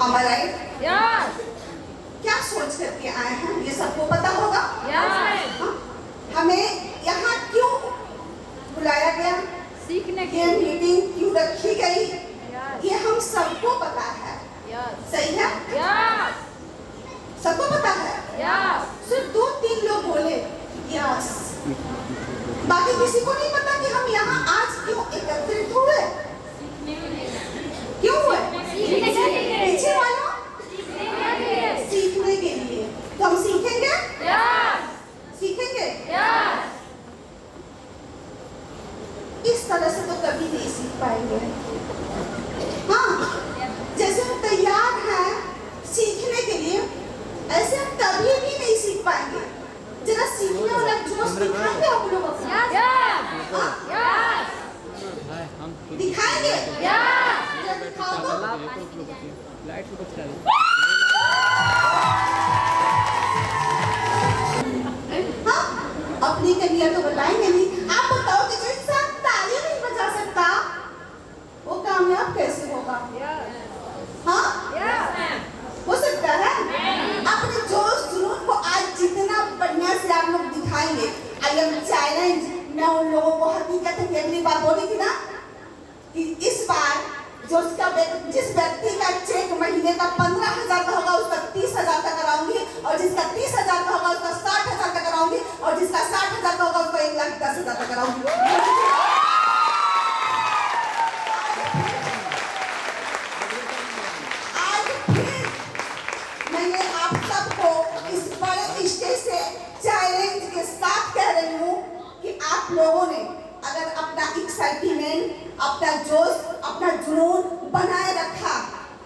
Am I right? Yes. क्या सोच करके आए हैं ये सबको पता होगा? Yes. हाँ? हमें यहाँ क्यों बुलाया गया? सीखने के ये लिए। मीटिंग क्यों रखी गई? Yes. ये हम सबको पता है। Yes. सही है? Yes. सबको पता है। Yes. सिर्फ 2-3 लोग बोले यस, बाकी किसी को नहीं पता कि हम यहाँ आज क्यों एकत्रित हुए। क्यों हुए? सीखने के लिए। पीछे वालों सीखने के लिए। सीखने के लिए। तो हम सीखेंगे? Yes. सीखेंगे? Yes. इस तरह से तो कभी नहीं सीख पाएंगे। हाँ, जैसे हम तैयार हैं सीखने के लिए, ऐसे हम कभी भी नहीं सीख पाएंगे। जरा सीखने वाला जोश दिखाएंगे आप लोगों को? Yes. हाँ? Yes. दिखाएंगे? Yes. जरा दिखाओ तो। हाँ, अपनी कमियां तो बताएंगे नहीं। आप बताओ कि जो इंसान ताली नहीं बजा सकता, वो कामयाब कैसे होगा? हाँ? Yes. हो सकता है? अपने जोश जुनून को आज जितना बढ़िया से आप लोग दिखाएंगे, आई एम चैलेंज। मैं उन लोगों को हकीकत है कि अगली बार बोली थी ना कि इस बार जिस व्यक्ति का चेक महीने का 15,000 का होगा उसका 30,000 का कराऊंगी, और जिसका 30,000 का होगा उसका 60,000 का कराऊंगी, और जिसका 60,000 का होगा उसको 1,10,000 का कराऊंगी। आज फिर मैं ये आप सबको इस बड़े स्टेज से चैलेंज के साथ कह रही हूँ कि आप लोगों ने अगर अपना एक्साइटमेंट, अपना जोश, अपना जुनून बनाए रखा,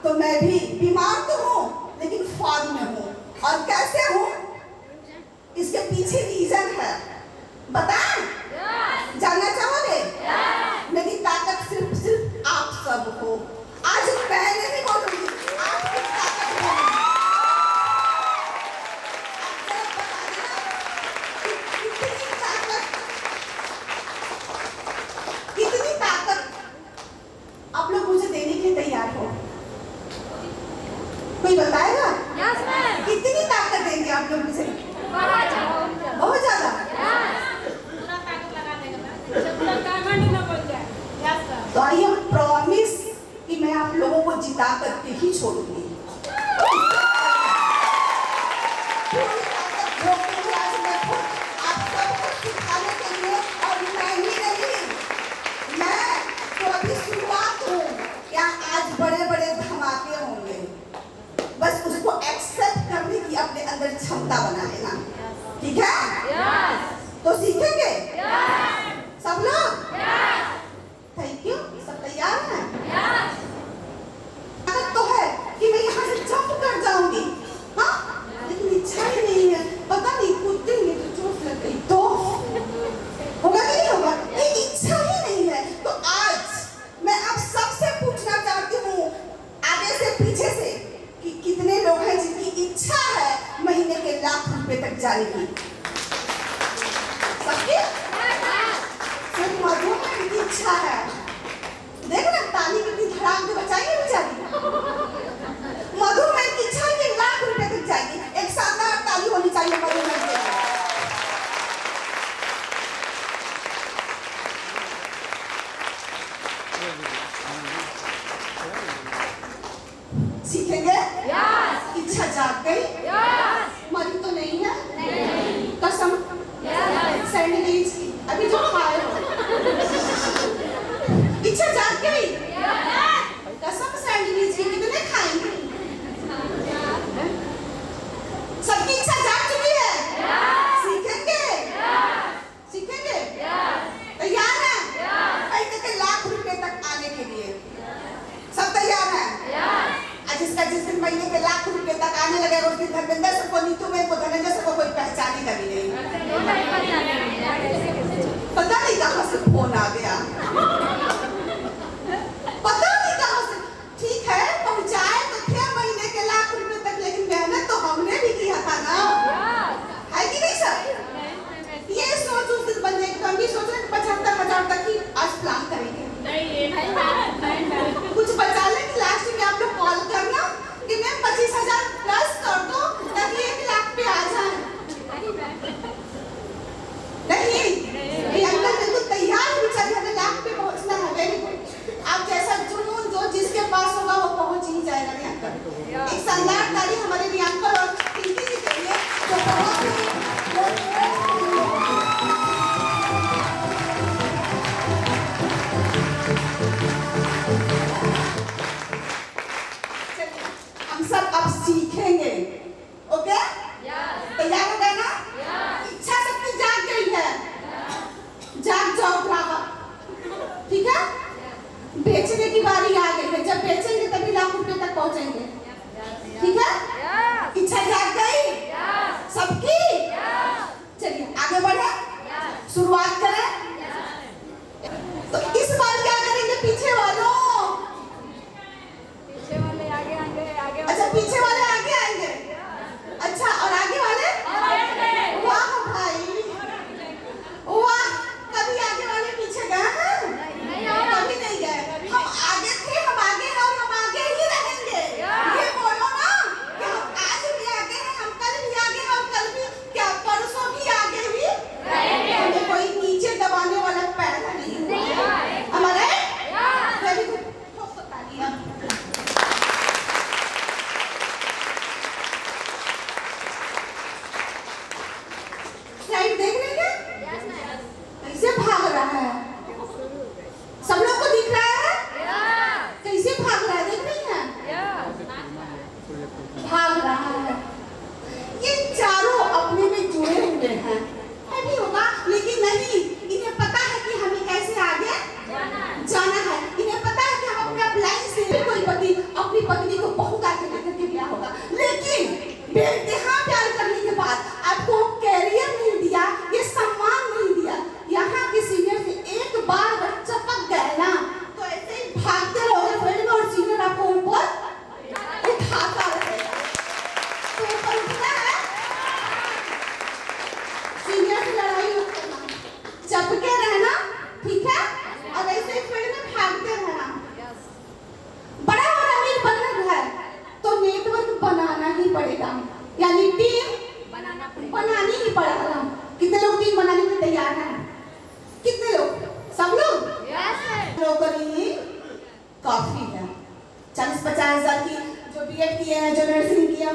तो मैं भी बीमार तो हूँ लेकिन फॉर्म में हूँ। और कैसे हूँ इसके पीछे रीजन है, बताएं? जानना चाहोगे? मेरी ताकत सिर्फ आप सब हो। आज मैं नहीं बोलूंगी, आपकी ताकत बोलूंगी। कितनी ताकत आप लोग मुझे देने के लिए तैयार हो? कोई बताएगा? Yes, ma'am. कितनी ताकत देंगे आप लोग मुझे? बहुत बहुत ज्यादा।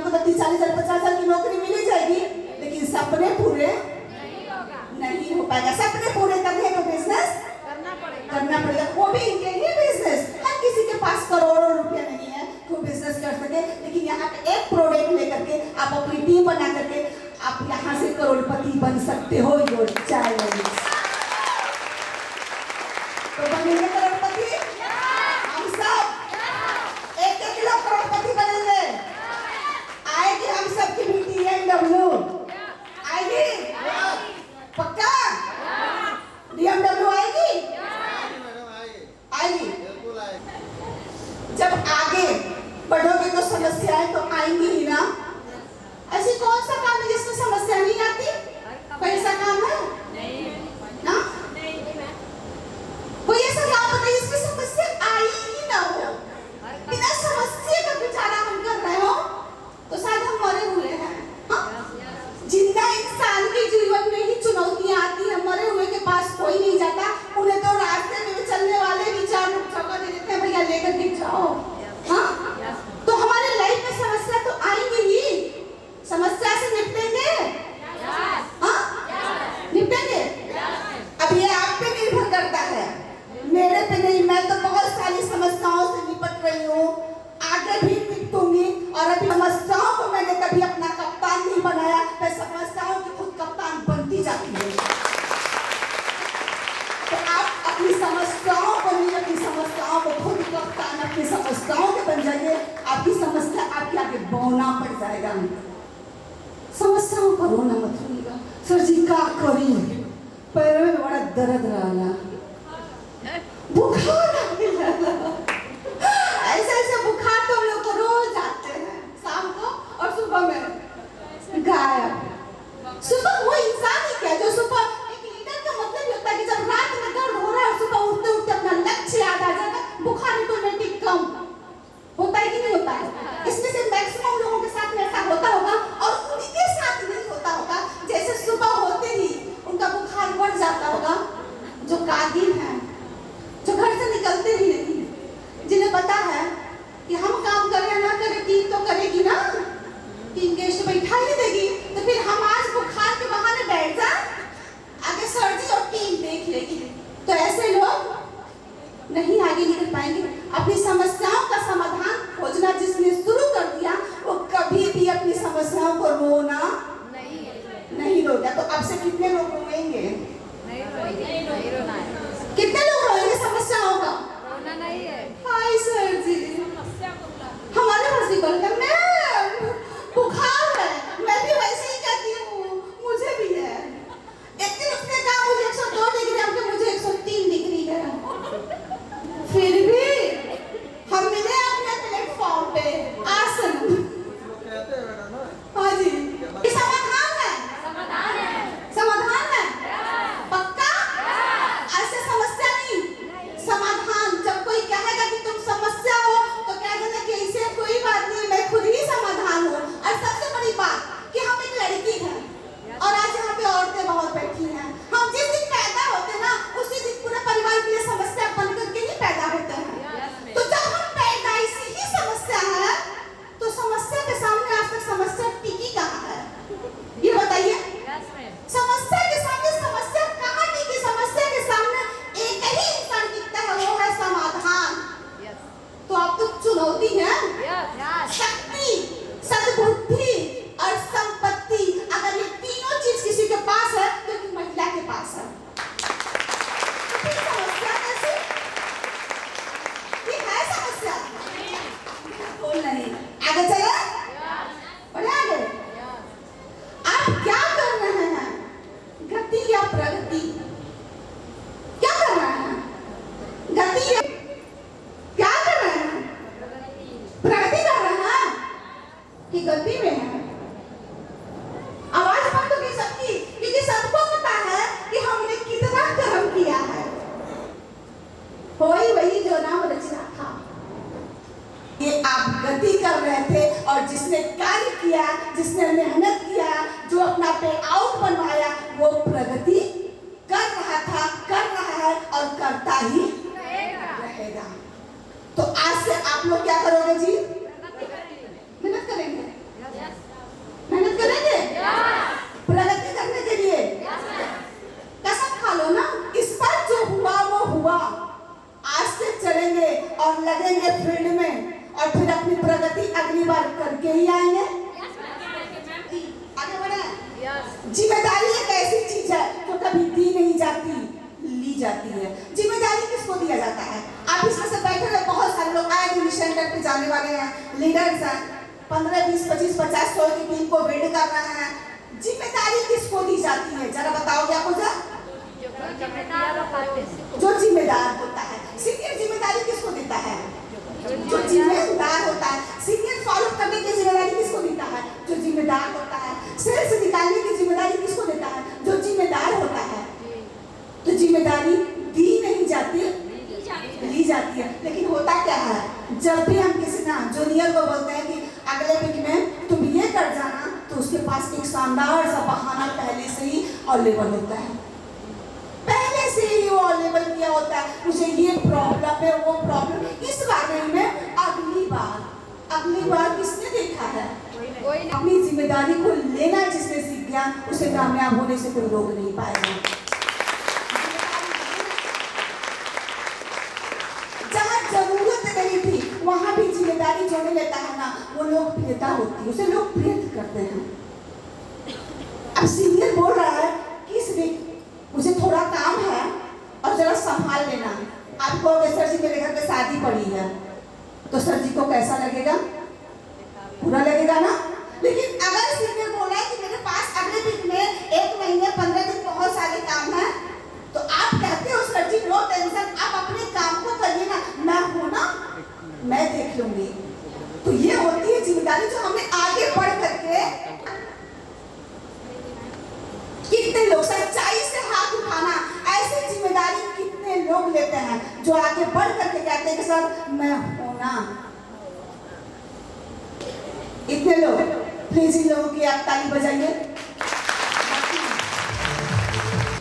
को तो 30,000 50,000 की नौकरी मिल जाएगी, लेकिन सपने पूरे नहीं हो पाएगा। सपने पूरे करने का बिजनेस करना पड़ेगा, वो भी यही बिजनेस। हर किसी के पास करोड़ों रुपया नहीं है तो बिजनेस कर सके, लेकिन यहाँ पे एक प्रोडक्ट लेकर के आप अपनी टीम बना करके आप यहाँ से करोड़पति बन सकते हो। योर चैलेंज तो बनेंगे करोड़पति, हम सब एक एक लोग करोड़पति बनेंगे। आएगी हम सबकी भी BMW आएगी, पक्का BMW आएगी, आएगी। जब आगे बढ़ोगे तो समस्याएं तो आएंगी ही ना। ऐसी कौन सा काम है जिसमें समस्या नहीं आती? कोई ऐसा काम है ना? कोई ऐसा काम बताइए जिसमें समस्या आई ही ना हो। बिना समस्या का विचार हम कर रहे हो तो शायद हम मरे हुए हैं। जिंदा इंसान के जीवन में ही चुनौतियां आती है, मरे हुए के पास कोई नहीं जाता। उन्हें तो रास्ते में चलने वाले विचार जगह दे देते हैं, भैया लेकर के जाओ। हाँ, तो हमारे लाइफ में समस्या तो आएंगी ही, समस्या से निपटेंगे। हाँ, निपटेंगे। अब ये आप पे निर्भर करता है, मेरे पे नहीं। मैं तो बहुत सारी समस्याओं से निपट रही हूँ, आगे भी निपटूंगी। और अभी समस्याओं को मैंने कभी अपना कप्तान नहीं बनाया, मैं समस्याओं की खुद कप्तान बनती जाती हूँ। तो आप अपनी समस्याओं को नहीं, अपनी समस्याओं को खुद कप्तान अपनी समस्याओं के बन जाइए। आपकी समस्या आपके आगे बौना पड़ जाएगा। समस्याओं पर रोना मत रोइएगा। सर जी का करी, पैरों में बड़ा दर्द रहा, बुखार ऐसे बुखार तो हम लोग को रोज आते हैं, शाम को और सुबह में गायब। सुबह वो इंसान ही क्या जो सुबह, एक लीडर का मतलब ही होता है कि जब रात में दर्द हो रहा है और सुबह उठते उठते अपना लक्ष्य याद आ जाएगा, बुखार ऑटोमेटिक कम होता है कि नहीं होता है? इसमें से मैक्सिमम लोगों के साथ में ऐसा होता होगा और उनके साथ नहीं होता होगा। जैसे सुबह होते ही उनका बुखार बढ़ जाता होगा, जो कागिर हैं, जो घर से निकलते ही नहीं, जिन्हें पता है कि हम काम करें ना करें टीम तो करेगी ना, टीम गेस्ट बैठा ही देगी, तो फिर हम आज बुखार के बहाने बैठ जाए, आगे सर्दी और टीम देख लेगी। तो ऐसे लोग नहीं आगे निकल पाएंगे। अपनी समस्याओं का समाधान खोजना जिसने शुरू कर दिया, वो कभी भी अपनी समस्याओं को रोना नहीं रोगा। तो अब से कितने लोग रोएंगे? कितने लोग रोएंगे समस्याओं का? हाय सर जी, हमारे मर्जी करते मैं बुखार है, मैं भी वैसे ही कहती हूँ, मुझे भी है। एक दिन उसने कहा मुझे 102 डिग्री, अब मुझे 103 डिग्री है। फिर भी हम मिले अपने प्लेटफॉर्म पे, आसन। हाँ जी, ये समाधान है, समाधान है, पक्का? ऐसे समस्या नहीं, समाधान। जब कोई कहेगा कि तुम समस्या हो तो कह देना कि ऐसे कोई बात नहीं, मैं खुद ही समाधान हूँ। और सबसे बड़ी बात कि हम एक लड़की हैं और आज यहाँ पे औरतें बहुत बैठी हैं। हम जिस दिन पैदा होते हैं ना, उसी दिन पूरे परिवार के लिए समस्या बन करके ही पैदा होते हैं। तो जब हम पैदाइशी ही समस्या है, तो समस्या के सामने आज तक समस्या टिकी कहाँ है? ये बताइए। समस्या के सामने समस्या कहाँ टिकी? समस्या के सामने एक ही इंसान टिकता है, वो है समाधान। तो आप तो चुनौती है, शक्ति, सद्बुद्धि और संपत्ति। अगर ये तीनों चीज किसी के पास है तो एक महिला के पास है। समस्या कैसे? ये है समस्या? बोल नहीं। आगे चले, बढ़े आगे। आप क्या कर रहे हैं? गति या प्रगति? क्या कर रहे हैं? गति या क्या कर रहे हैं? प्रगति कर रहे हैं कि गति में है? आवाज बंद होगी सबकी, क्योंकि सबको पता है कि हमने कितना कर्म किया है। कोई वही जो नाम रचना था। ये आप गति कर रहे थे और जिसने कार्य किया, जिसने मेहनत किया, जो अपना पे आउट बनवाया, वो प्रगति कर रहा था, कर रहा है और करता ही रहेगा। तो आज से आप लोग क्या करोगे जी? मेहनत करेंगे। और लगेंगे फील्ड में और फिर अपनी प्रगति अगली बार करके ही आएंगे। आगे बढ़े। जिम्मेदारी एक ऐसी चीज है जो कभी दी नहीं जाती, ली जाती है। जिम्मेदारी किसको दिया जाता है? आप इसमें से बैठे हुए बहुत सारे लोग आए दिन सेंटर पे जाने वाले हैं, लीडर्स हैं, 15, 20, 25, 50, 100 की टीम को बिल्ड कर रहे हैं। जिम्मेदारी किसको दी जाती है? जरा बताओगे आप मुझे। जो जिम्मेदार होता है। सीनियर जिम्मेदारी किसको देता है? जो जिम्मेदार होता है। सीनियर फॉलो करने की जिम्मेदारी किसको देता है? जो जिम्मेदार होता है। सेल्स निकालने की जिम्मेदारी किसको देता है? जो जिम्मेदार होता है। तो जिम्मेदारी दी नहीं जाती, ली जाती है। लेकिन होता क्या है, जब भी हम किसी ना जूनियर को बोलते हैं कि अगले वीक में तुम ये कर जाना, तो उसके पास एक शानदार सा बहाना पहले से ही अवेलेबल होता है। पहले से ही वो अवेलेबल किया होता है, मुझे ये प्रॉब्लम है, वो प्रॉब्लम, इस बारे में अगली बार किसने देखा है? अपनी जिम्मेदारी को लेना जिसने सीख गया, उसे कामयाब होने से कोई रोक नहीं पाएगा। जहाँ जरूरत नहीं थी वहां भी जिम्मेदारी जो लेता है ना, वो लोकप्रियता होती है, उसे लोग प्रिय करते हैं। अब सीनियर बोल रहा है कि इस वीक मुझे थोड़ा काम है और जरा संभाल लेना। आप कहोगे सर जी मेरे घर पे शादी पड़ी है, तो सर जी को कैसा लगेगा? बुरा लगेगा ना। लेकिन अगर सीनियर बोल रहा है कि मेरे पास अगले वीक में 1 महीने 15 दिन बहुत सारे काम है, तो आप कहते हो सर जी नो टेंशन, आप अपने काम को करिए ना, मैं हूं ना, मैं देख लूंगी। तो ये होती है जिम्मेदारी जो हमें आगे बढ़ करके। कितने लोग सच्चाई से हाथ उठाना, ऐसी जिम्मेदारी कितने लोग लेते हैं जो आगे बढ़ करके कहते हैं कि सर मैं हूं ना। इतने लोग, प्लीज इन लोगों की आप ताली बजाइए।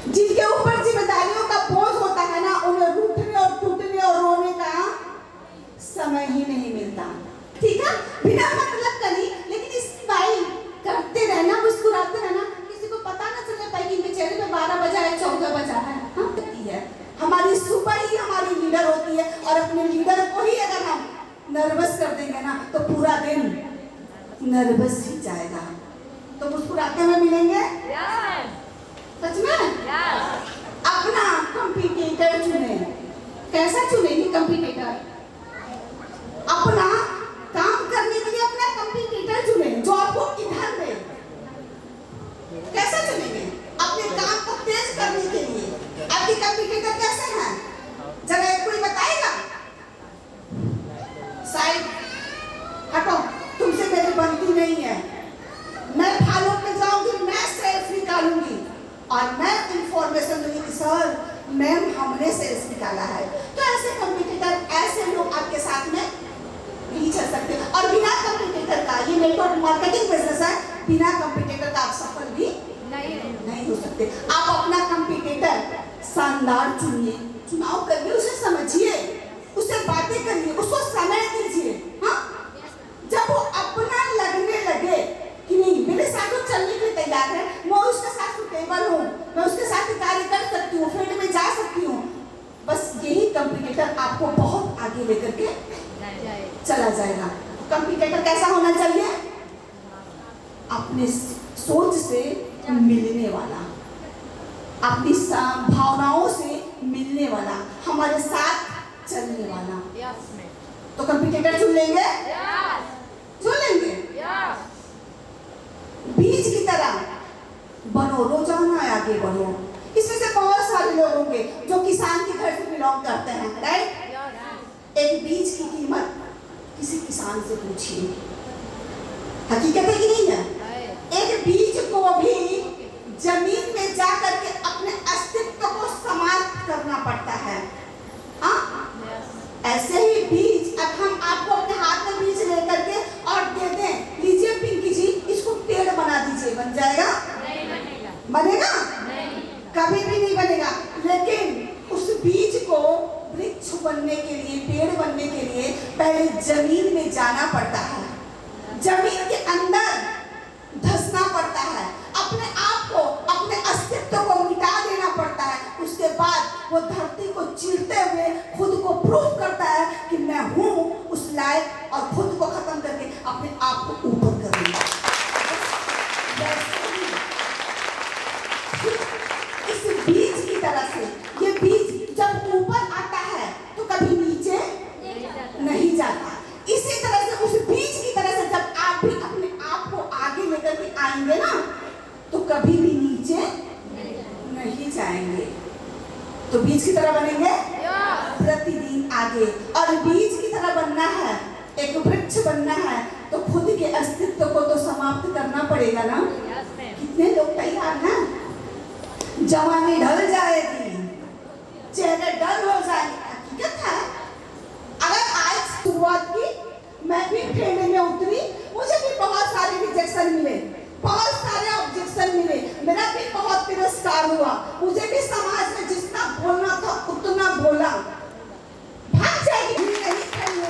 जिनके ऊपर जिम्मेदारियों का बोझ होता है ना, उन्हें रूठने और टूटने और रोने का समय ही नहीं मिलता। ठीक है, बिना मतलब करी, लेकिन स्माइल करते रहना, मुस्कुराते रहना, किसी को पता ना चलने पाए कि चेहरे पे 12 बजा है, 14 बजा है। हमारी सुपर ही हमारी लीडर होती है, और अपने लीडर को ही अगर हम नर्वस कर देंगे ना, तो पूरा दिन नर्वस ही जाएगा। तो मुस्कुराते हुए मिलेंगे। सच में अपना कंपटीटर चुने। कैसा चुनेंगे कंपटीटर? अपना काम करने के लिए अपना कंपटीटर चुने जो आपको इधर दे। कैसा चुनेंगे? अपने काम को तेज करने के लिए। आपके कंपटीटर कैसे हैं? जरा एक कोई बताएगा? साइड हटो, तुमसे मेरी बनती नहीं है। मैं फॉलो पे जाऊंगी, मैं सेल्स निकालूंगी और मैं इंफॉर्मेशन दूंगी कि सर मैम हमने सेल्स निकाला है। तो ऐसे कंपटीटर, ऐसे लोग आपके साथ में नहीं चल सकते। और बिना कंपटीटर का, ये नेटवर्क मार्केटिंग बिजनेस है, बिना कंपटीटर का आप सफल भी नहीं हो सकते। आप अपना कंपटीटर शानदार चुनिए, चुनाव करिए, उसे समझिए, उससे बातें करिए, उसको समय दीजिए। हाँ, जब वो अपना लगने लगे कि नहीं मेरे साथ वो चलने के लिए तैयार है, मैं उसके साथ सुटेबल हूँ, मैं उसके साथ कार्य कर सकती हूँ, फील्ड में जा सकती हूँ, बस यही कंपटीटर आपको बहुत आगे लेकर के चला जाएगा। कंपटीटर कैसा होना चाहिए? अपने सोच से मिलने वाला, अपनी भावनाओं से मिलने वाला, हमारे साथ चलने वाला। तो कंपटीटर चुन लेंगे? चुन लेंगे। बीज की तरह बनो, रोजाना आगे बढ़ो। इसमें से बहुत सारे लोग होंगे जो किसान के घर से बिलोंग करते हैं, राइट? एक बीज की कीमत किसी किसान से पूछिए, हकीकत है कि नहीं है? एक बीज को भी जमीन में जाकर के अपने अस्तित्व को समाप्त करना पड़ता है। हाँ, ऐसे ही बीज, अब हम आपको अपने हाथ में बीज लेकर के और दे दें, लीजिए पिंकी जी इसको पेड़ बना दीजिए, बन जाएगा? नहीं बनेगा। नहीं, कभी भी नहीं बनेगा। लेकिन उस बीज को वृक्ष बनने के लिए, पेड़ बनने के लिए पहले जमीन में जाना पड़ता है, जमीन के अंदर धंसना पड़ता है, अपने आप को, अपने अस्तित्व को मिटा देना पड़ता है। उसके बाद वो धरती को चीरते हुए खुद को प्रूफ करता है कि मैं हूँ उस लायक और खुद को खत्म करके अपने आप को ऊपर करूंगा। इस बीज की तरह से ये बीज जब ऊपर आता है तो कभी नीचे नहीं जाता। इसी तरह से उस बीज की तरह से जब आप भी अपने आप को आगे लेकर के आएंगे ना तो कभी भी नीचे नहीं जाएंगे। तो बीज की तरह बनेंगे प्रतिदिन आगे। और बीज की तरह बनना है, एक वृक्ष बनना है तो खुद के अस्तित्व को तो समाप्त करना पड़ेगा ना। कितने लोग तैयार हैं? जवानी ढल जाएगी, चेहरे डल हो जाएंगे। हकीकत है, अगर आज शुरुआत की, मैं भी ठेले में उतरी, मुझे भी बहुत सारे रिजेक्शन मिले, बहुत सारे ऑब्जेक्शन मिले, मेरा भी बहुत तिरस्कार हुआ, मुझे भी समाज में जितना बोलना था उतना बोला। भाग जाएगी नहीं खड़ी।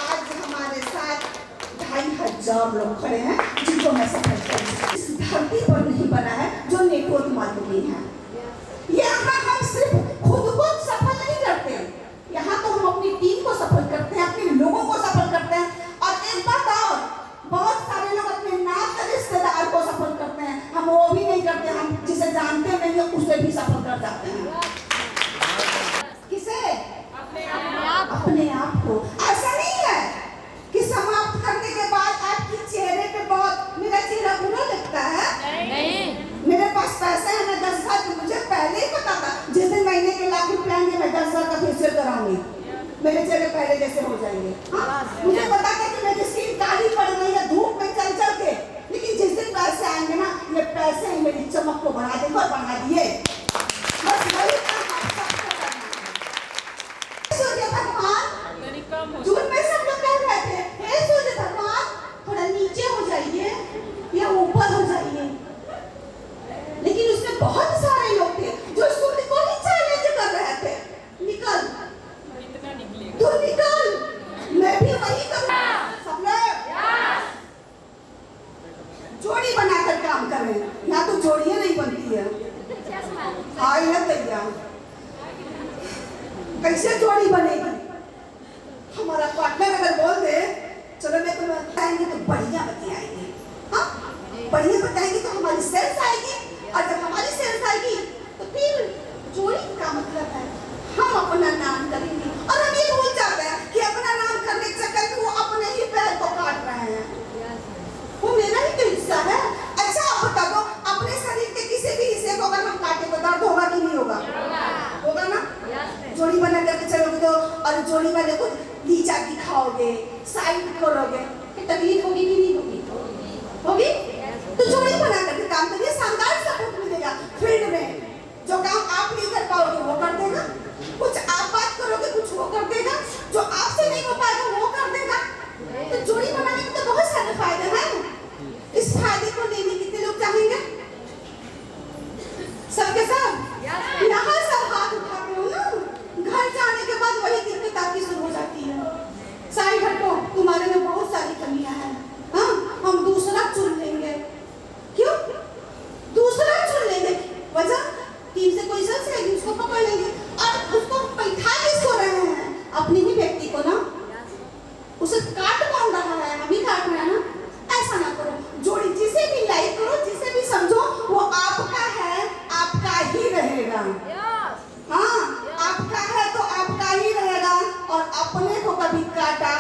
आज हमारे साथ 2,500 लोग खड़े हैं जिनको मैं सफल करूँ। इस धरती पर नहीं बना है जो नेटवर्क मार्केटिंग है। यहाँ हम सिर्फ खुद को सफल नहीं करते, यहाँ तो हम अपनी टीम को सफल करते हैं, अपने लोगों को सफल करते हैं। और एक बात और, बहुत सारे लोग अपने नाम के रिश्तेदार को सफल करते हैं, हम वो भी नहीं करते। हम जिसे जानते नहीं है उसे भी सफल कर जाते हैं। किसे? अपने आप को। ऐसा नहीं है कि समाप्त करने के बाद आपके चेहरे पे बहुत मेरा चेहरा बुरा लगता है। नहीं। मेरे पास पैसे हैं, मैं 10,000, मुझे पहले ही पता था जिस दिन महीने के लाख रुपए आएंगे मैं 10,000 का फेशियल कराऊंगी, मेरे चेहरे पहले जैसे हो जाएंगे। हाँ, मुझे पता था कि मेरी स्किन काली पड़ गई है धूप में चल चल के, लेकिन जिस दिन पैसे आएंगे ना, ये पैसे ही मेरी चमक को बढ़ा देंगे और बढ़ा दिए। बस वही काम आप सबको करना है। सूर्य भगवान, जून में सब लोग कह रहे थे, हे सूर्य भगवान थोड़ा नीचे हो जाइए या ऊपर हो जाइए, लेकिन उसमें बहुत सारे लोग थे जो सूर्य को ही चैलेंज कर रहे थे, निकल तू निकल, मैं भी वही करूँगा। सब लोग जोड़ी बनाकर काम कर रहे हैं। यहाँ तो जोड़ियाँ नहीं बनती है। हाँ यह तैयार कैसे जोड़ी बनेगी? हमारा पार्टनर अगर बोल दे चलो मैं तुम्हें बताएंगे तो बढ़िया बतियाएंगे, हाँ बढ़िया बताएंगे तो हमारी सेल्स आएगी, और जब हमारी सेल्स आएगी तो फिर जोड़ी का मतलब है हम अपना नाम करेंगे। और हम ये भूल जाते हैं कि अपना नाम करने के चक्कर में वो अपने ही पैर को काट रहे हैं, वो मेरा ही तो हिस्सा है। अच्छा आप बता दो, अपने शरीर के किसी भी हिस्से को अगर हम काटे तो दर्द होगा कि नहीं होगा? होगा ना। जोड़ी बना करके चलोगे तो, और जोड़ी वाले को नीचा दिखाओगे, साइड करोगे, तकलीफ होगी कि नहीं होगी? होगी। तो जोड़ी बना करके काम करिए, शानदार सपोर्ट मिलेगा। फील्ड में जो काम आप नहीं कर पाओगे वो कर देगा, कुछ आप बात करोगे कुछ वो कर देगा, जो आपसे नहीं हो पाएगा वो कर देगा। तो जोड़ी बनाने के तो बहुत सारे फायदे हैं। इस फायदे को लेने कितने लोग चाहेंगे? सबके सब यहाँ सब हाथ उठाते हो ना, घर जाने के बाद वही दिक्कत आपकी शुरू हो जाती है। साइड हटो, तुम्हारे में बहुत सारी कमियां हैं, हाँ हम दूसरा चुन लेंगे। क्यों दूसरा चुन लेंगे? वजह टीम से कोई शख्स है उसको पकड़ लेंगे और उसको बैठा किसको रहे हैं? अपने ही व्यक्ति को ना। उसे काट कौन रहा है? हम ही काट रहे हैं ना। ऐसा ना करो, जोड़ी जिसे भी लाइक करो, जिसे भी समझो वो आपका है, आपका ही रहेगा। हाँ आपका है तो आपका ही रहेगा, और अपने को कभी काटा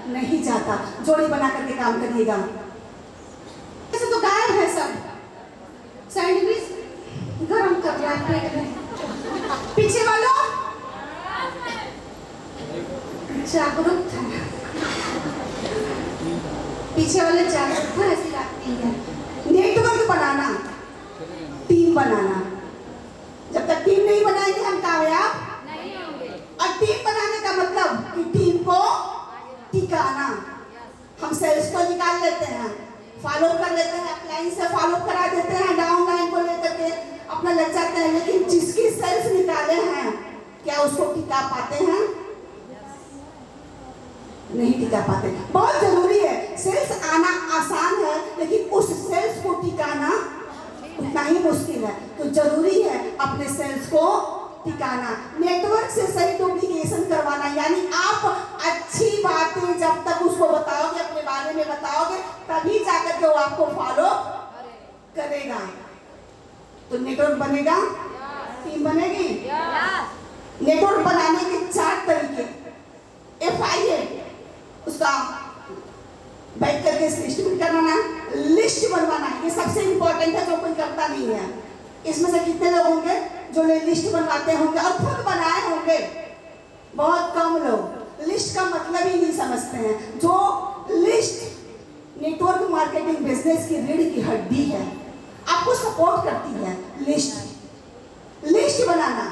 नहीं जाता। जोड़ी बना करके काम करिएगा। ऐसे तो गायब है सब, सैंडविच गरम कर रहा है पेट में। पीछे वालों जागरूक था, पीछे वाले जागरूक था, ऐसी लगती है। नेटवर्क बनाना, टीम बनाना, जब तक टीम नहीं बनाएंगे हम कामयाब नहीं होंगे। और टीम बनाने का मतलब कि टीम को टिकाना। हम सेल्स को निकाल लेते हैं, फॉलो कर लेते हैं, अपलाइन से फॉलो करा देते हैं, डाउन लाइन को लेकर के अपना लग जाते हैं, लेकिन जिसकी सेल्स निकाले हैं क्या उसको टिका पाते हैं? नहीं टिका पाते। बहुत जरूरी है, सेल्स आना आसान है लेकिन उस सेल्स को टिकाना उतना ही मुश्किल है। तो जरूरी है अपने सेल्स को टिकाना। नेटवर्क से सही डुप्लीकेशन कम्युनिकेशन करवाना, यानी आप अच्छी बातें जब तक उसको बताओगे, अपने बारे में बताओगे, तभी जाकर के वो आपको फॉलो करेगा। तो नेटवर्क बनेगा, टीम बनेगी। नेटवर्क बनाने के 4 तरीके, FIA उसका बैठ करके लिस्ट करवाना, लिस्ट बनवाना, ये सबसे इंपॉर्टेंट है जो कोई करता नहीं है। इसमें से कितने लोग होंगे जो लिस्ट बनवाते होंगे और खुद बनाए होंगे? बहुत कम लोग। लिस्ट का मतलब ही नहीं समझते हैं। जो लिस्ट नेटवर्क मार्केटिंग बिजनेस की रीढ़ की हड्डी है, आपको सपोर्ट करती है। लिस्ट बनाना,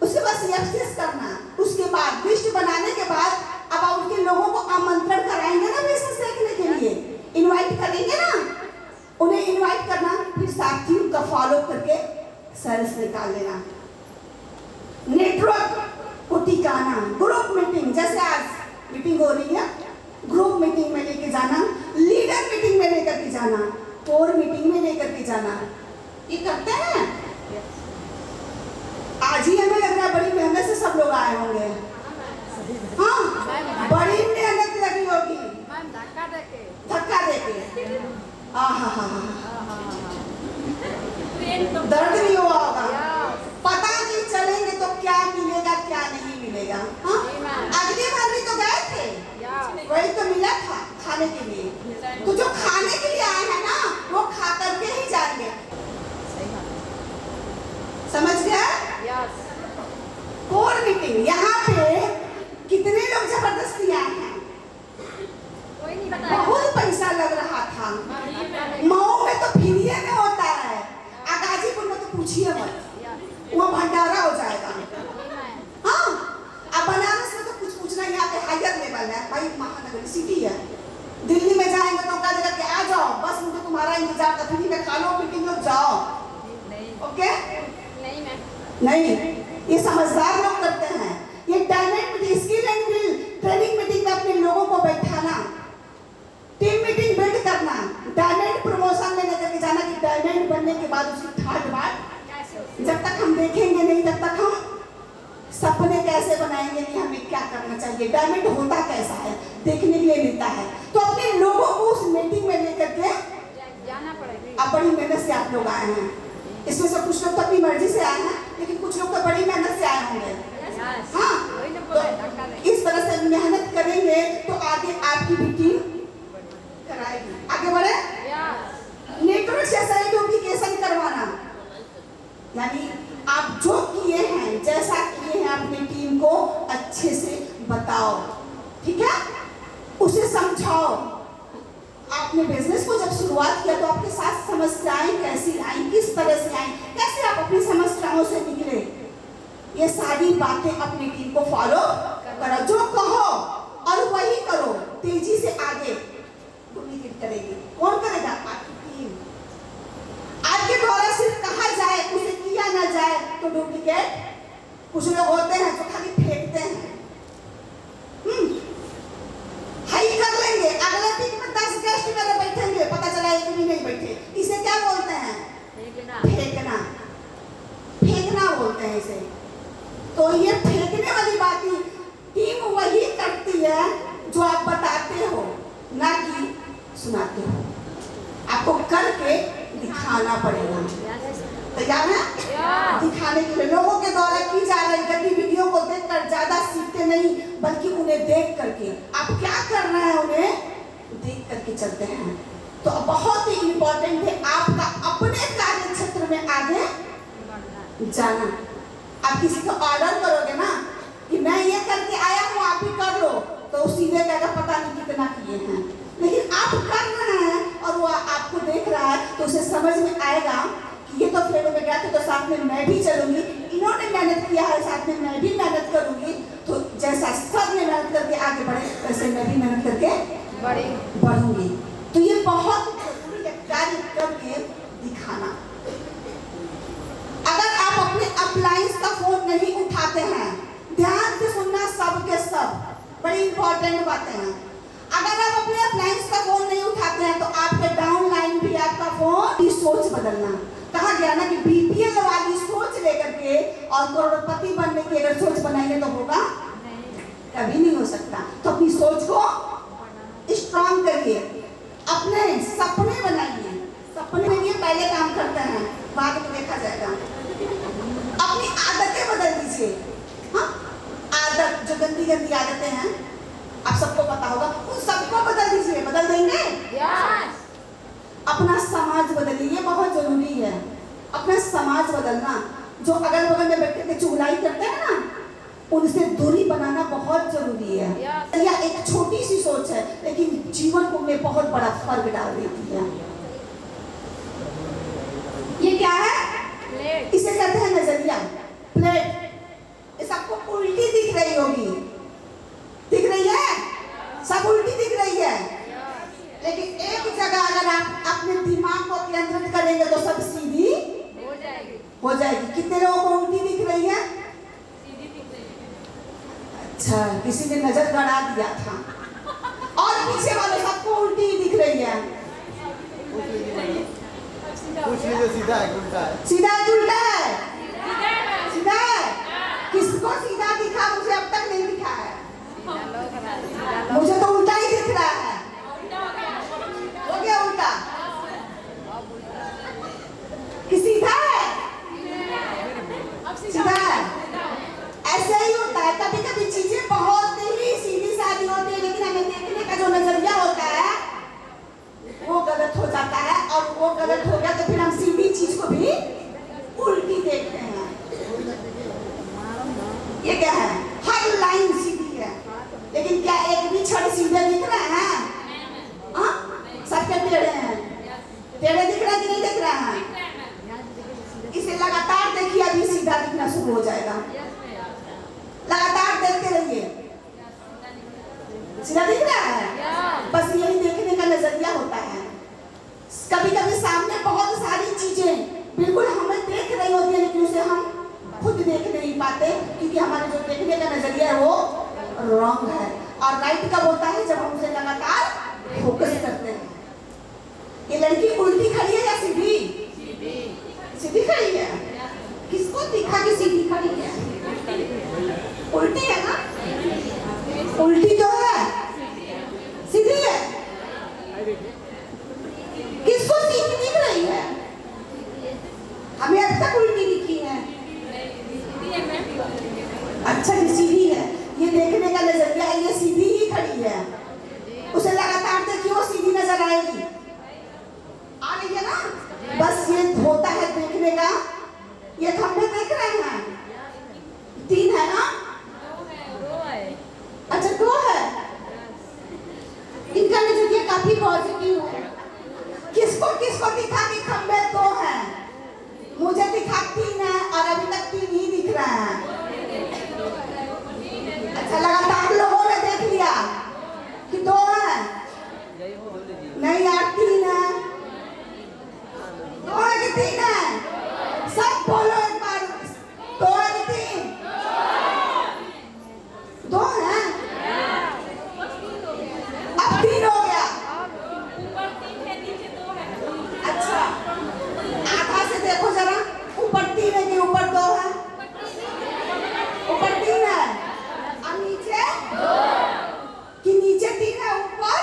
उसके बाद एक्सेस करना, उसके बाद लिस्ट बनाने के बाद अब आप उनके लोगों को आमंत्रण कराएंगे ना बिजनेस देखने के लिए, इनवाइट करेंगे ना, उन्हें इनवाइट करना, फिर साथ ही उनका फॉलो करके सर्विस निकाल लेना। नेटवर्क को टिकाना, ग्रुप मीटिंग, जैसे आज मीटिंग हो रही है, ग्रुप मीटिंग में लेके जाना, लीडर मीटिंग में लेकर के जाना, कोर मीटिंग में लेकर के जाना, ये करते हैं। आज ही हमें लग रहा है बड़ी मेहनत से सब लोग आए होंगे। हाँ, बड़ी मेहनत लगी होगी, धक्का देके। दर्द नहीं हुआ होगा, पता नहीं चलेंगे तो क्या मिलेगा क्या नहीं मिलेगा। हाँ, अगली बार भी तो गए थे, वही तो मिला था खाने के लिए। तो जो खाने के लिए आए हैं ना, वो खा करके ही जाएंगे। समझ गए? कोर मीटिंग, यहाँ पे कितने लोग जबरदस्ती आए हैं? बहुत पैसा लग रहा था। मऊ में तो फ्री में होता है, गाजीपुर में तो पूछिए मत, वो भंडारा हो जाएगा। हाँ, अब बनारस में तो कुछ पूछना, यहाँ पे हायर लेवल है भाई, महानगर सिटी है। दिल्ली में जाएंगे तो कहा जाएगा कि आ जाओ, बस मुझे तुम्हारा इंतजार था, फ्री में खा लो, मीटिंग में जाओ। ओके? नहीं, ये समझदार लोग करते हैं। ये diamond skill and build training meeting में अपने लोगों को बैठाना, टीम मीटिंग बिल्ड करना, डायमंड प्रमोशन में लेकर के जाना कि डायमंड बनने के बाद उसकी थर्ड बार जब तक हम देखेंगे नहीं, तब तक हम सपने कैसे बनाएंगे कि हमें क्या करना चाहिए, डायमंड होता कैसा है, देखने के लिए मिलता है। तो अपने लोगों को उस मीटिंग में लेकर के जाना पड़ेगा। अब बड़ी मेहनत से आप लोग आए हैं, इसमें से कुछ लोग तो अपनी मर्जी से आए हैं, लेकिन कुछ लोग तो बड़ी मेहनत से आए होंगे। हाँ, तो इस तरह से मेहनत करेंगे तो आगे आपकी भी टीम कराएगी, आगे बढ़े। नेटवर्क से सर्टिफिकेशन करवाना, यानी आप जो किए हैं, जैसा किए हैं, अपनी टीम को अच्छे से बताओ, ठीक है, उसे समझाओ। आपने बिजनेस को जब शुरुआत किया तो आपके साथ समस्याएं कैसी आई, किस तरह से आई, कैसे आप अपनी समस्याओं से निकले, ये सारी बातें अपनी टीम को फॉलो करो। जो कहो और वही करो, तेजी से आगे डुप्लीकेट करेगी। कौन करेगा? आपकी टीम। आपके द्वारा सिर्फ कहा जाए, उसे किया ना जाए तो डुप्लीकेट। कुछ लोग होते हैं जो खाली फेंकते हैं, हाई कर लेंगे, अगले वीक में 10 गेस्ट मेरे बैठेंगे, पता चला एक भी नहीं बैठे। इसे क्या बोलते हैं? फेंकना। फेंकना बोलते हैं इसे। तो ये फेंकने वाली बात ही टीम वही करती है जो आप बताते हो, ना कि सुनाते हो। आपको करके दिखाना पड़ेगा। तैयार है? दिखाने के लिए लोगों के द्वारा की जा रही गतिविधियों को देखकर ज्यादा सीखते नहीं, बल्कि उन्हें देख करके, आप क्या कर रहे हैं उन्हें देख करके चलते हैं। तो बहुत ही इंपॉर्टेंट है आपका अपने कार्य क्षेत्र में आगे जाना। आप किसी को ऑर्डर करोगे ना कि मैं ये करके आया हूँ, आप भी कर लो, तो सीधे कहेगा पता नहीं कितना किए हैं। लेकिन आप कर रहे हैं और वो आपको देख रहा है, तो उसे समझ में आएगा कि ये तो फील्ड में गया तो साथ में मैं भी चलूंगी, इन्होंने मेहनत किया है, साथ में मैं भी मेहनत करूंगी। तो जैसा सब ने मेहनत करके आगे बढ़े, वैसे मैं भी मेहनत करके बढ़ूंगी। तो ये बहुत जरूरी है, कार्य करके दिखाना। अगर आप अपने अप्लायंस का फोन नहीं उठाते हैं, ध्यान से सुनना, सबके सब बड़ी इंपॉर्टेंट बातें हैं। अगर आप अपने अप्लायंस का फोन नहीं उठाते हैं तो आपके डाउनलाइन भी आपका फोन की सोच बदलना। कहा गया ना कि बीपीएल वाली सोच लेकर के और करोड़पति बनने की अगर सोच बनाएंगे तो होगा कभी नहीं हो सकता। तो अपनी सोच को स्ट्रांग करिए, अपने सपने बनाइए। सपने में ये पहले काम करते हैं, बाद में देखा जाएगा। अपनी आदतें बदल दीजिए। हाँ, आदत जो गंदी गंदी आदतें हैं, आप सबको पता होगा, उन सबको बदल दीजिए। बदल देंगे? Yes. अपना समाज बदलिए, ये बहुत जरूरी है। अपना समाज बदलना, जो अगल बगल में बैठ के चुगलाई करते हैं ना, उनसे दूरी बनाना बहुत जरूरी है। यह एक छोटी सी सोच है, लेकिन जीवन को में बहुत बड़ा फर्क डाल देती है। ये क्या है? Plate. इसे कहते हैं नजरिया, प्लेट। ये सबको उल्टी दिख रही होगी, दिख रही है? सब उल्टी दिख रही है, लेकिन एक जगह अगर आप अपने दिमाग को केंद्रित करेंगे तो सब सीधी हो जाएगी. हो जाएगी। कितने लोगों को उल्टी दिख रही है? सीधी दिख रही है. अच्छा, किसी ने नजर गड़ा दिया था, और पीछे वाले सबको उल्टी ही दिख रही है। कुछ नहीं, जो सीधा है उल्टा है। सीधा है कि उल्टा है? सीधा है. सीधा है। किसको सीधा दिखा? मुझे अब तक नहीं दिखा है। मुझे तो उल्टा ही दिख रहा है। हो गया उल्टा कि सीधा है? अब सीधा है। ऐसे ही होता है, कभी कभी चीजें बहुत ही सीधी सादी होती है, लेकिन हमें देखने का जो नजरिया होता है वो गलत हो जाता है, और वो गलत हो गया तो फिर हम सीधी चीज को भी उल्टी देखते हैं। ये क्या है? हर लाइन सीधी है, लेकिन क्या एक भी छड़ सीधे दिख रहे हैं? हाँ, सबके टेढ़े हैं। टेढ़े दिख रहा है कि नहीं दिख रहा है? इसे लगातार देखिए, अभी सीधा दिखना शुरू हो जाएगा। लगातार देखते रहिए, सीधा दिख रहा है। बस यही देखने का नजरिया होता है। कभी कभी सामने बहुत सारी चीजें बिल्कुल हमें देख रही होती है, लेकिन उसे हम खुद देख नहीं पाते, क्योंकि हमारे जो देखने का नजरिया है वो रॉन्ग है। और राइट कब होता है? जब हम उसे लगातार फोकस करते हैं। ये लड़की उल्टी खड़ी है या सीधी? सीधी खड़ी है। किसको दिखा कि सीधी खड़ी है? उल्टी है ना? उल्टी तो है, सीधी है। किसको सीधी दिख रही है? हमें अब तक उल्टी दिखी है। अच्छा, ये सीधी है। ये देखने का नजरिया है, ये सीधी ही खड़ी है। उसे लगातार देखिए, वो सीधी नजर आएगी। आ रही है ना? बस ये होता है देखने का। ये खंभे देख रहे हैं? 3 है ना? अच्छा, 2 है। इनका नजरिया काफी पॉजिटिव है। किसको किसको दिखा कि खंभे 2 है? मुझे दिखा 3 है, और अभी तक 3 ही दिख रहा है। अच्छा, लगातार लोगों ने देख लिया कि 2 है। नहीं यार, 3 है। 2 है कि 3 है? सब बोलो एक बार, 2 है कि 3? 2 है। अब 3 हो गया। अच्छा, आधा से देखो जरा, ऊपर 3 है कि ऊपर 2 है? ऊपर 3 है। और नीचे? कि नीचे 3 है, ऊपर?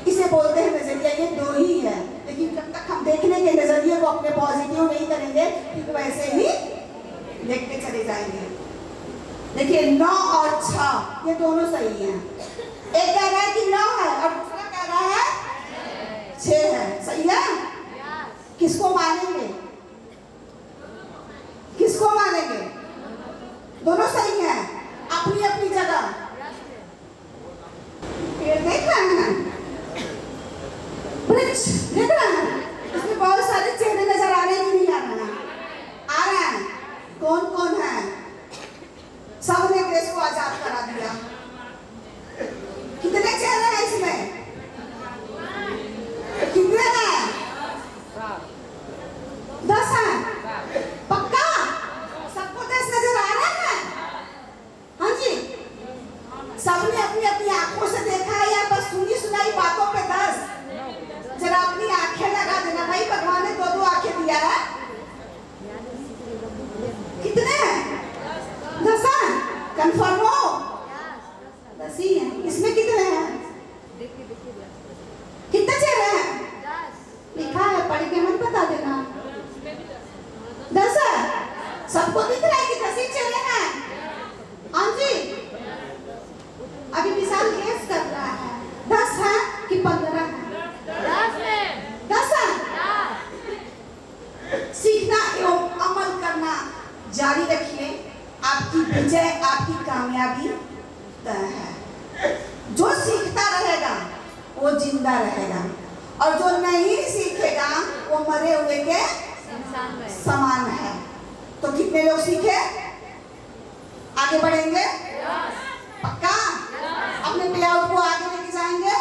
इसे बोलते हैं नजरिया। ये 2 ही है, लेकिन जब तक हम देखने के नजरिए को अपने पॉजिटिव नहीं करेंगे, ठीक वैसे ही देखते चले जाएंगे। देखिए, 9 और 6 ये दोनों सही हैं। एक कह रहा है कि 9 है, और दूसरा कह रहा है 6 है। सही है? किसको मानेंगे? किसको मानेंगे? दोनों सही हैं, अपनी अपनी जगह। पेड़ देख रहे हैं? वृक्ष देख रहे हैं? इसमें बहुत सारे चेहरे नजर आ रहे हैं कि नहीं आ रहे हैं? आ रहे हैं। कौन कौन है? सबने देश को आजाद करा दिया। कितने चेहरे हैं इसमें? कितने हैं? 10 हैं। पक्का? सबको देश नजर आ रहा है? हाँ जी। सबने अपनी अपनी आंखों से देखा है, या बस सुनी सुनाई बातों पे 10? जरा अपनी आंखें लगा देना भाई, भगवान ने 2-2 आंखें दिया है। कितने हैं? सबको दिख रहा है कि 10 ही चले हैं? हाँ जी, अभी विशाल गेस कर रहा है 10 है कि 15 है? 10 है। 10 है। सीखना एवं अमल करना जारी रखिए, आपकी विजय, आपकी कामयाबी तय है। जो सीखता रहेगा वो जिंदा रहेगा, और जो नहीं सीखेगा वो मरे हुए के इंसान में। समान है। तो कितने लोग सीखे? आगे बढ़ेंगे? पक्का? अपने प्लेआउट को आगे लेके जाएंगे?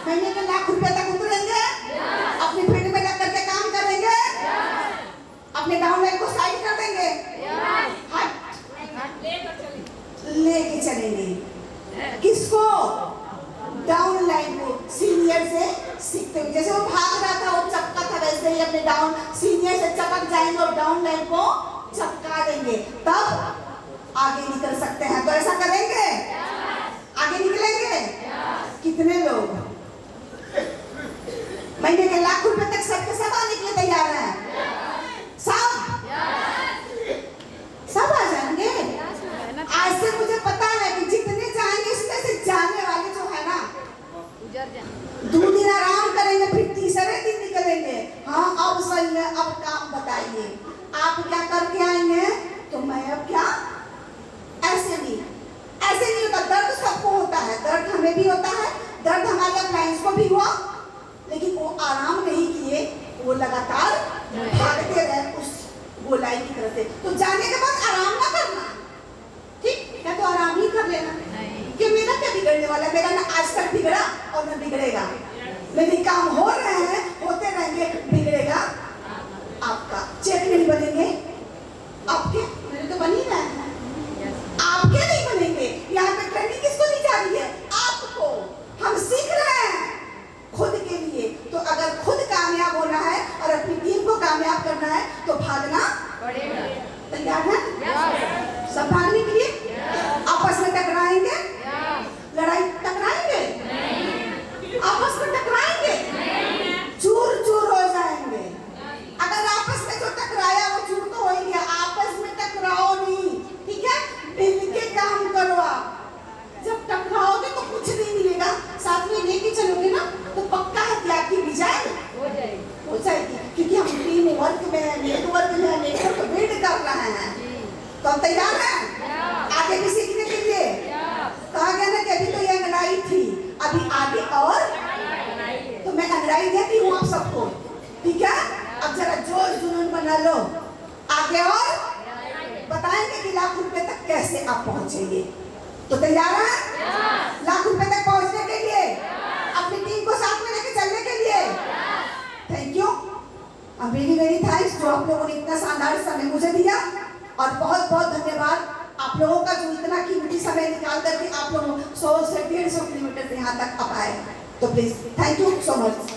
महीने के ₹1,00,000 तक उतरेंगे? अपने फील्ड में लग करके काम करेंगे? अपने डाउनलाइन को साइड कर देंगे? हट लेके चलेंगे। किसको? डाउनलाइन को। सीनियर से सीखते हुए, जैसे वो भाग रहा था, वो चपका था, वैसे ही अपने डाउन सीनियर से चपक जाएंगे और डाउनलाइन को चपका देंगे, तब आगे निकल सकते हैं। तो ऐसा करेंगे? आगे निकलेंगे? कितने लोग महीने के ₹1,00,000 तक सबके सब आने के लिए तैयार हैं? सब सब आ जाएंगे। आज से मुझे पता है कि जितने जाएंगे इसमें से जाने वाले जो है ना, गुजर जाए। 2 दिन आराम करेंगे, फिर तीसरे दिन निकलेंगे। हाँ अब सही है, अब काम बताइए, आप क्या करके आएंगे? तो मैं अब क्या? ऐसे नहीं होता। दर्द सबको होता है, दर्द हमें भी होता है, दर्द हमारे अपलायंस को भी हुआ, लेकिन वो आराम नहीं किए, वो लगातार भागते रहे उस गोलाई की तरफ से। तो जाने के बाद आराम ना करना, ठीक है? तो आराम ही कर लेना, कि मेरा क्या बिगड़ने वाला है? मेरा ना आज तक बिगड़ा और ना बिगड़ेगा। मेरे काम हो रहे हैं, होते रहेंगे, बिगड़ेगा आपका। चेक नहीं बनेंगे आपके, मेरे तो बन ही रहे हैं, आपके नहीं बनेंगे। यहाँ पे ट्रेनिंग किसको दी जा रही है? आपको। हम सीख रहे हैं खुद के लिए। तो अगर खुद कामयाब होना है और अपनी टीम को कामयाब करना है तो भागना पड़ेगा। तैयार है? सब भागने के लिए? आपस में टकराएंगे? लड़ाई टकराएंगे? आपस में टकराएंगे? चूर चूर हो जाएंगे। अगर आपस में जो टकराया वो चूर तो हो ही गया। आपस में टकराओ नहीं, ठीक है? मिल के काम करो। आप जब टकराओगे तो कुछ नहीं मिलेगा, साथ में लेके चलोगे ना तो पक्का है कि आपकी विजय हो जाएगी। क्योंकि हम टीम वर्क में, नेटवर्क में, नेटवर्क बिल्ड कर रहे हैं। तो हम तैयार हैं आगे भी सीखने के लिए? कहा गया ना कि अभी तो ये लड़ाई थी, अभी आगे और, तो मैं लड़ाई देती हूँ आप सबको, ठीक है? अब जरा जोश जुनून बना लो, आगे और बताएंगे कि ₹1,00,000 तक कैसे आप पहुंचेंगे। तो तैयार हैं ₹1,00,000 तक पहुंचने के लिए, अपनी टीम को साथ में लेके चलने के लिए? Thank you, very very thanks जो आप लोगों ने इतना शानदार समय मुझे दिया, और बहुत बहुत धन्यवाद आप लोगों का जो इतना कीमती समय निकाल करके आप लोग 100 से 150 किलोमीटर यहाँ तक आप आए। तो please thank you so much.